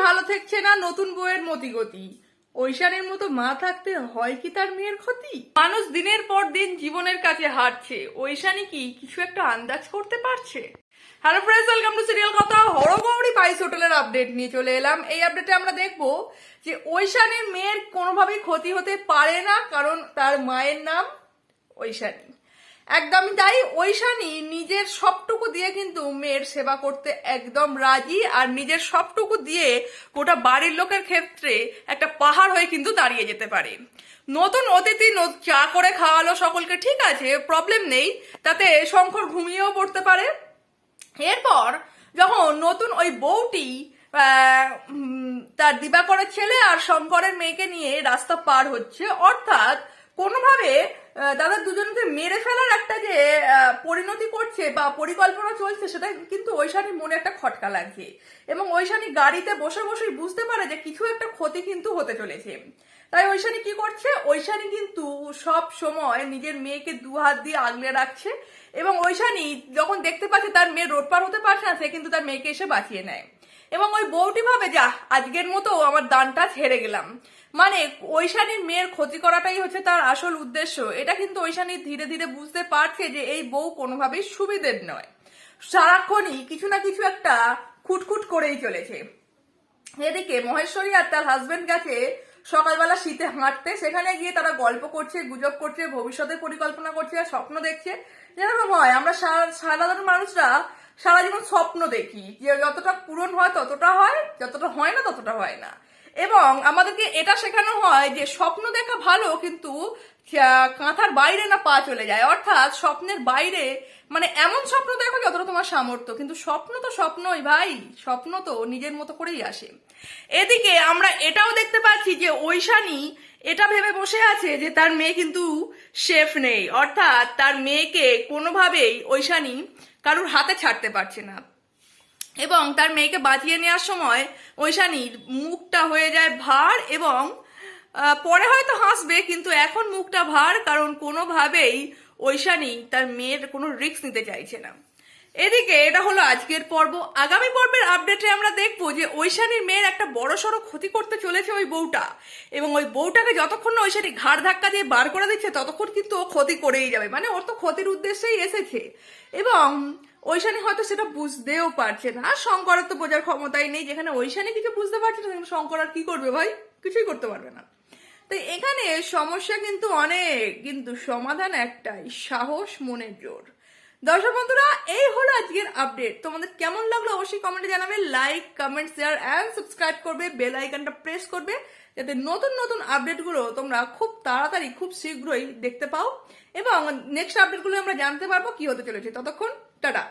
ভালো থাকছে না নতুন বউয়ের মতিগতি। ঐশানের মতো মা থাকতে হয় কি তার মেয়ের ক্ষতি? মানুষ দিনের পর দিন জীবনের কাছে হারছে, ঐশানী কি কিছু একটা আন্দাজ করতে পারছে? Hello friends, welcome to serial কথা। হরগৌরী পাইস হোটেলের আপডেট নিয়ে চলে এলাম। এই আপডেটে আমরা দেখবো যে ঐশানীর মেয়ের কোনোভাবেই ক্ষতি হতে পারে না, কারণ তার মায়ের নাম ঐশানী। একদমই তাই, ঐশানী নিজের সবটুকু দিয়ে কিন্তু মেয়ের সেবা করতে একদম রাজি, আর নিজের সবটুকু দিয়ে গোটা বাড়ির লোকের ক্ষেত্রে একটা পাহাড় হয়ে কিন্তু দাঁড়িয়ে যেতে পারে। নতুন অতিথি চা করে খাওয়ালো সকলকে, ঠিক আছে, প্রবলেম নেই, তাতে শঙ্কর ঘুমিয়েও পড়তে পারে। এরপর যখন নতুন ওই বউটি তার দিবাকরের ছেলে আর শঙ্করের মেয়েকে নিয়ে রাস্তা পার হচ্ছে, অর্থাৎ কোনোভাবে তাদের দুজনকে মেরে ফেলার একটা যে পরিণতি করছে বা পরিকল্পনা চলছে, সেটা কিন্তু ঐশানীর মনে একটা খটকা লাগছে, এবং ঐশানী গাড়িতে বসে বসেই বুঝতে পারে যে কিছু একটা ক্ষতি কিন্তু হতে চলেছে। তাই ঐশানী কি করছে, ঐশানী কিন্তু সব সময় নিজের মেয়েকে দু হাত দিয়ে আগলে রাখছে, এবং ঐশানী যখন দেখতে পাচ্ছে তার মেয়ে রোড পার হতে পারছে না, সে কিন্তু তার মেয়েকে এসে বাঁচিয়ে নেয়। এবং ওই বউটি ভাবে, যা আজকের মতো আমার দানটা ছেড়ে গেলাম, মানে ঐশানীর মেয়ের ক্ষতি করাটাই হচ্ছে তার আসল উদ্দেশ্য। এটা কিন্তু ঐশানী ধীরে ধীরে বুঝতে পারছে যে এই বউ কোনোভাবেই সুবিধের নয়, সারাক্ষণই কিছু না কিছু একটা খুটখুট করেই চলেছে। এদিকে মহেশ্বরী আর তার হাজবেন্ড গেছে সকালবেলা শীতে হাঁটতে, সেখানে গিয়ে তারা গল্প করছে, গুজব করছে, ভবিষ্যতের পরিকল্পনা করছে আর স্বপ্ন দেখছে। যেরকম হয় আমরা সাধারণ মানুষরা সারা জীবন স্বপ্ন দেখি, যে যতটা পূরণ হয় ততটা হয়, যতটা হয় না ততটা হয় না। এবং আমাদেরকে এটা শেখানো হয় যে স্বপ্ন দেখা ভালো, কিন্তু কাঁথার বাইরে না পা চলে যায়, অর্থাৎ স্বপ্নের বাইরে, মানে এমন স্বপ্ন দেখো যতটা তোমার সামর্থ্য, কিন্তু স্বপ্ন তো স্বপ্নই ভাই, স্বপ্ন তো নিজের মতো করেই আসে। এদিকে আমরা এটাও দেখতে পাচ্ছি যে ঐশানী এটা ভেবে বসে আছে যে তার মেয়ে কিন্তু সেফ নেই, অর্থাৎ তার মেয়েকে কোনোভাবেই ঐশানী কারুর হাতে ছাড়তে পারছে না। এবং তার মেয়েকে বাঁচিয়ে নেওয়ার সময় ঐশানীর মুখটা হয়ে যায় ভার, এবং পরে হয়তো হাসবে, কিন্তু এখন মুখটা ভার, কারণ কোনোভাবেই ঐশানী তার মেয়ের কোনো রিস্ক নিতে চাইছে না। এদিকে এটা হলো আজকের পর্ব। আগামী পর্বের আপডেটে আমরা দেখবো যে ঐশানীর মেয়ের একটা বড়সড় ক্ষতি করতে চলেছে ওই বউটা, এবং ওই বউটাকে যতক্ষণ না ঐশানী ঘাড় ধাক্কা দিয়ে বার করে দিচ্ছে ততক্ষণ কিন্তু ও ক্ষতি করেই যাবে, মানে ওর তো ক্ষতির উদ্দেশ্যেই এসেছে। এবং ঐশানী হয়তো সেটা বুঝতেও পারছে না, আর শঙ্করের তো বোঝার ক্ষমতাই নেই। যেখানে ঐশানী কিছু বুঝতে পারছে না, সেখানে শঙ্কর আর কি করবে ভাই, কিছুই করতে পারবে না। তো এখানে সমস্যা কিন্তু অনেক, কিন্তু সমাধান একটাই, সাহস, মনের জোর। দর্শক বন্ধুরা, এই হলো আজকের আপডেট। তোমাদের কেমন লাগলো অবশ্যই কমেন্টে জানাবে। Like, comment, share and subscribe করবে, বেল আইকনটা প্রেস করবে, যাতে নতুন নতুন আপডেটগুলো তোমরা খুব তাড়াতাড়ি, খুব শীঘ্রই দেখতে পাও, এবং নেক্সট আপডেটগুলো আমরা জানতে পারবো কি হতে চলেছে। ততক্ষণ টাটা।